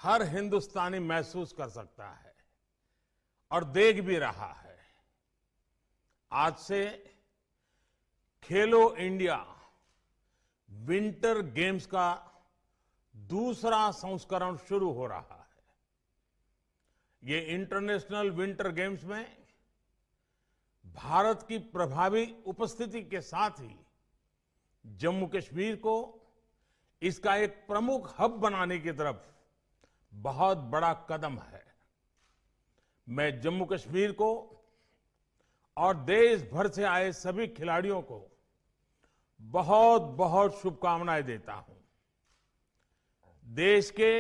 हर हिंदुस्तानी महसूस कर सकता है और देख भी रहा है। आज से खेलो इंडिया विंटर गेम्स का दूसरा संस्करण शुरू हो रहा है। ये इंटरनेशनल विंटर गेम्स में भारत की प्रभावी उपस्थिति के साथ ही जम्मू कश्मीर को इसका एक प्रमुख हब बनाने की तरफ बहुत बड़ा कदम है। मैं जम्मू कश्मीर को और देश भर से आए सभी खिलाड़ियों को बहुत बहुत शुभकामनाएं देता हूं। देश के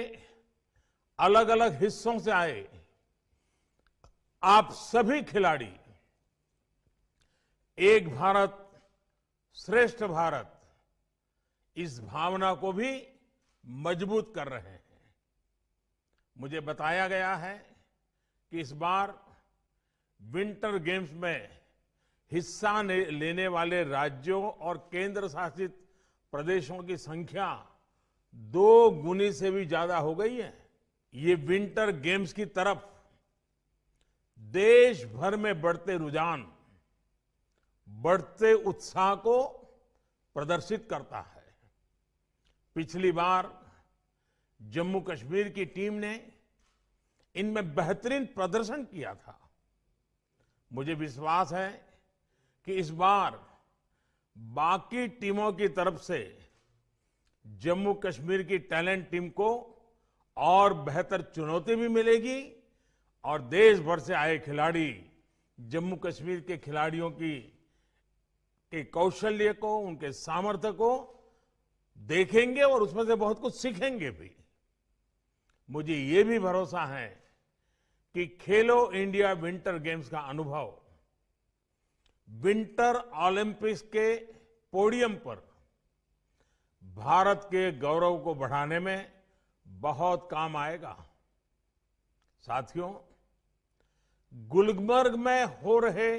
अलग अलग हिस्सों से आए आप सभी खिलाड़ी एक भारत श्रेष्ठ भारत इस भावना को भी मजबूत कर रहे हैं। मुझे बताया गया है कि इस बार विंटर गेम्स में हिस्सा लेने वाले राज्यों और केंद्र शासित प्रदेशों की संख्या 2 गुनी से भी ज्यादा हो गई है। ये विंटर गेम्स की तरफ देश भर में बढ़ते रुझान, बढ़ते उत्साह को प्रदर्शित करता है। पिछली बार जम्मू कश्मीर की टीम ने इनमें बेहतरीन प्रदर्शन किया था। मुझे विश्वास है कि इस बार बाकी टीमों की तरफ से जम्मू कश्मीर की टैलेंट टीम को और बेहतर चुनौती भी मिलेगी और देश भर से आए खिलाड़ी जम्मू कश्मीर के खिलाड़ियों के कौशल्य को, उनके सामर्थ्य को देखेंगे और उसमें से बहुत कुछ सीखेंगे भी। मुझे ये भी भरोसा है कि खेलो इंडिया विंटर गेम्स का अनुभव विंटर ओलंपिक्स के पोडियम पर भारत के गौरव को बढ़ाने में बहुत काम आएगा। साथियों, गुलमर्ग में हो रहे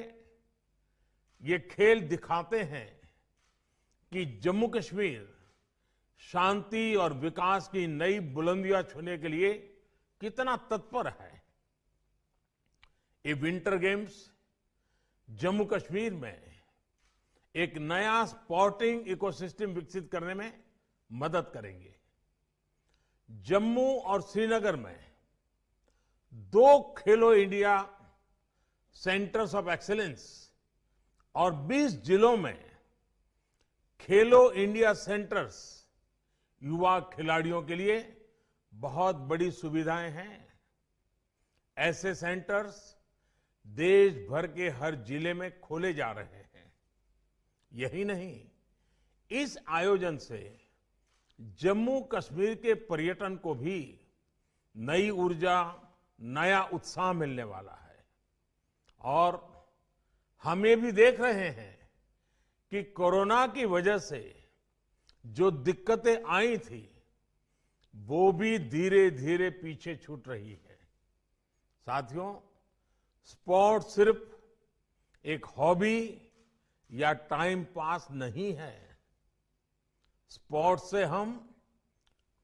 ये खेल दिखाते हैं कि जम्मू कश्मीर शांति और विकास की नई बुलंदियां छूने के लिए कितना तत्पर है। ये विंटर गेम्स जम्मू कश्मीर में एक नया स्पोर्टिंग इकोसिस्टम विकसित करने में मदद करेंगे। जम्मू और श्रीनगर में 2 खेलो इंडिया सेंटर्स ऑफ एक्सीलेंस और 20 जिलों में खेलो इंडिया सेंटर्स युवा खिलाड़ियों के लिए बहुत बड़ी सुविधाएं हैं। ऐसे सेंटर्स देश भर के हर जिले में खोले जा रहे हैं। यही नहीं, इस आयोजन से जम्मू कश्मीर के पर्यटन को भी नई ऊर्जा, नया उत्साह मिलने वाला है। और हम ये भी देख रहे हैं कि कोरोना की वजह से जो दिक्कतें आई थी वो भी धीरे धीरे पीछे छूट रही है। साथियों, स्पोर्ट सिर्फ एक हॉबी या टाइम पास नहीं है। स्पोर्ट्स से हम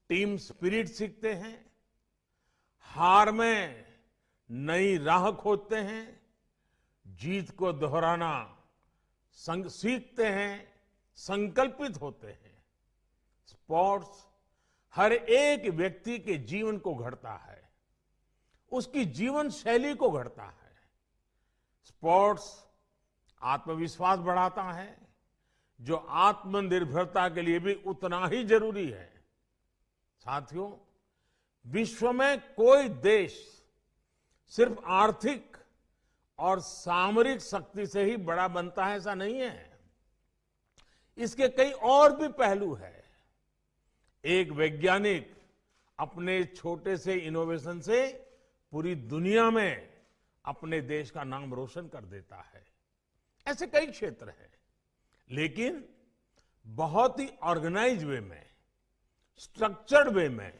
टीम स्पिरिट सीखते हैं, हार में नई राह खोजते हैं, जीत को दोहराना सीखते हैं, संकल्पित होते हैं। स्पोर्ट्स हर एक व्यक्ति के जीवन को गढ़ता है, उसकी जीवन शैली को गढ़ता है। स्पोर्ट्स आत्मविश्वास बढ़ाता है, जो आत्मनिर्भरता के लिए भी उतना ही जरूरी है। साथियों, विश्व में कोई देश सिर्फ आर्थिक और सामरिक शक्ति से ही बड़ा बनता है ऐसा नहीं है। इसके कई और भी पहलू है। एक वैज्ञानिक अपने छोटे से इनोवेशन से पूरी दुनिया में अपने देश का नाम रोशन कर देता है। ऐसे कई क्षेत्र हैं, लेकिन बहुत ही ऑर्गेनाइज वे में, स्ट्रक्चर्ड वे में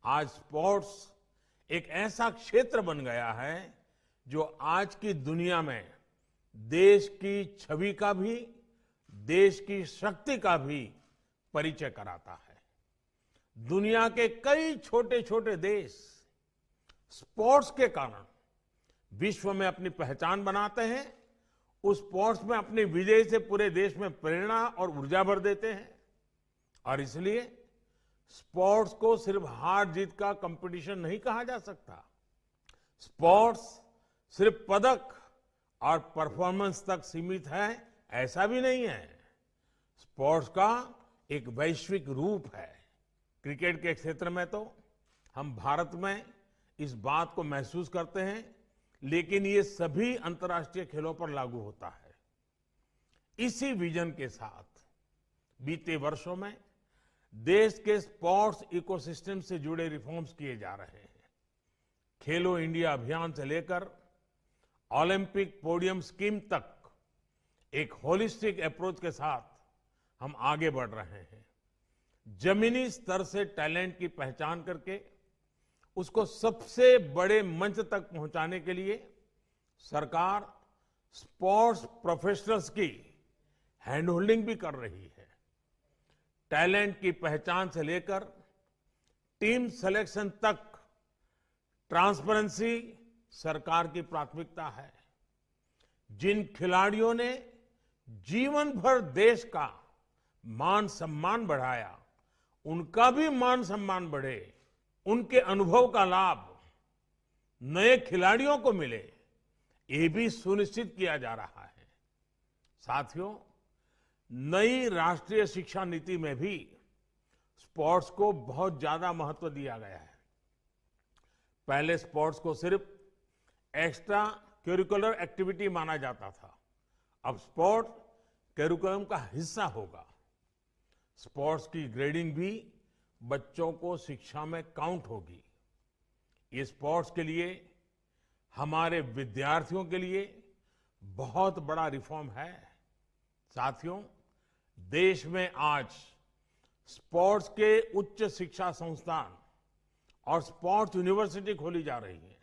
आज स्पोर्ट्स एक ऐसा क्षेत्र बन गया है जो आज की दुनिया में देश की छवि का भी, देश की शक्ति का भी परिचय कराता है। दुनिया के कई छोटे छोटे देश स्पोर्ट्स के कारण विश्व में अपनी पहचान बनाते हैं। उस स्पोर्ट्स में अपनी विजय से पूरे देश में प्रेरणा और ऊर्जा भर देते हैं। और इसलिए स्पोर्ट्स को सिर्फ हार जीत का कंपटीशन नहीं कहा जा सकता। स्पोर्ट्स सिर्फ पदक और परफॉर्मेंस तक सीमित है, ऐसा भी नहीं है। स्पोर्ट्स का एक वैश्विक रूप है। क्रिकेट के क्षेत्र में तो हम भारत में इस बात को महसूस करते हैं, लेकिन ये सभी अंतर्राष्ट्रीय खेलों पर लागू होता है। इसी विजन के साथ बीते वर्षों में देश के स्पोर्ट्स इकोसिस्टम से जुड़े रिफॉर्म्स किए जा रहे हैं। खेलो इंडिया अभियान से लेकर ओलंपिक पोडियम स्कीम तक एक होलिस्टिक अप्रोच के साथ हम आगे बढ़ रहे हैं। जमीनी स्तर से टैलेंट की पहचान करके उसको सबसे बड़े मंच तक पहुंचाने के लिए सरकार स्पोर्ट्स प्रोफेशनल्स की हैंड होल्डिंग भी कर रही है। टैलेंट की पहचान से लेकर टीम सिलेक्शन तक ट्रांसपेरेंसी सरकार की प्राथमिकता है। जिन खिलाड़ियों ने जीवन भर देश का मान सम्मान बढ़ाया, उनका भी मान सम्मान बढ़े, उनके अनुभव का लाभ नए खिलाड़ियों को मिले, ये भी सुनिश्चित किया जा रहा है। साथियों, नई राष्ट्रीय शिक्षा नीति में भी स्पोर्ट्स को बहुत ज्यादा महत्व दिया गया है। पहले स्पोर्ट्स को सिर्फ एक्स्ट्रा करिकुलर एक्टिविटी माना जाता था, अब स्पोर्ट्स करिकुलम का हिस्सा होगा। स्पोर्ट्स की ग्रेडिंग भी बच्चों को शिक्षा में काउंट होगी। ये स्पोर्ट्स के लिए, हमारे विद्यार्थियों के लिए बहुत बड़ा रिफॉर्म है। साथियों, देश में आज स्पोर्ट्स के उच्च शिक्षा संस्थान और स्पोर्ट्स यूनिवर्सिटी खोली जा रही है।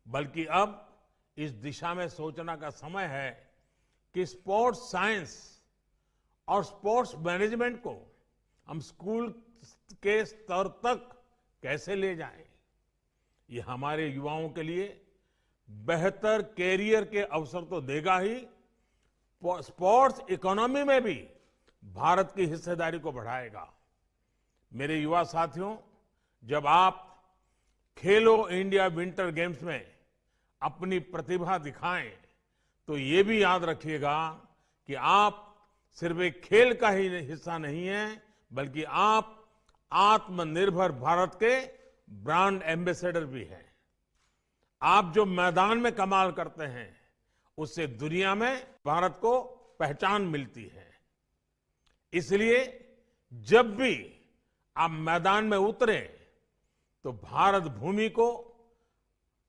बल्कि अब इस दिशा में सोचना का समय है कि स्पोर्ट्स साइंस और स्पोर्ट्स मैनेजमेंट को हम स्कूल के स्तर तक कैसे ले जाएं। ये हमारे युवाओं के लिए बेहतर कैरियर के अवसर तो देगा ही, स्पोर्ट्स इकोनॉमी में भी भारत की हिस्सेदारी को बढ़ाएगा। मेरे युवा साथियों, जब आप खेलो इंडिया विंटर गेम्स में अपनी प्रतिभा दिखाएं, तो ये भी याद रखिएगा कि आप सिर्फ एक खेल का ही हिस्सा नहीं है, बल्कि आप आत्मनिर्भर भारत के ब्रांड एम्बेसडर भी हैं। आप जो मैदान में कमाल करते हैं, उससे दुनिया में भारत को पहचान मिलती है। इसलिए जब भी आप मैदान में उतरें, तो भारत भूमि को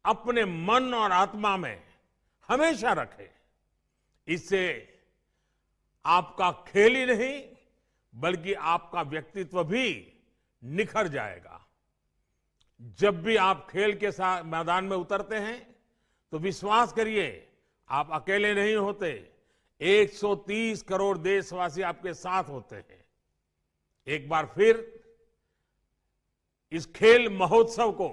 अपने मन और आत्मा में हमेशा रखें। इससे आपका खेल ही नहीं, बल्कि आपका व्यक्तित्व भी निखर जाएगा। जब भी आप खेल के साथ मैदान में उतरते हैं, तो विश्वास करिए, आप अकेले नहीं होते। 130 करोड़ देशवासी आपके साथ होते हैं। एक बार फिर इस खेल महोत्सव को,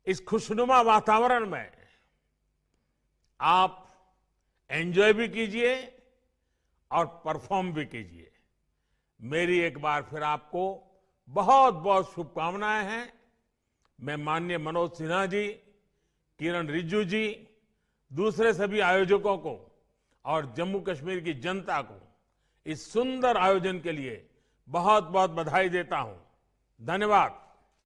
इस खुशनुमा वातावरण में आप एंजॉय भी कीजिए और परफॉर्म भी कीजिए। मेरी एक बार फिर आपको बहुत बहुत शुभकामनाएं हैं। मैं माननीय मनोज सिन्हा जी, किरण रिजिजू जी, दूसरे सभी आयोजकों को और जम्मू कश्मीर की जनता को इस सुंदर आयोजन के लिए बहुत बहुत बधाई देता हूं। धन्यवाद।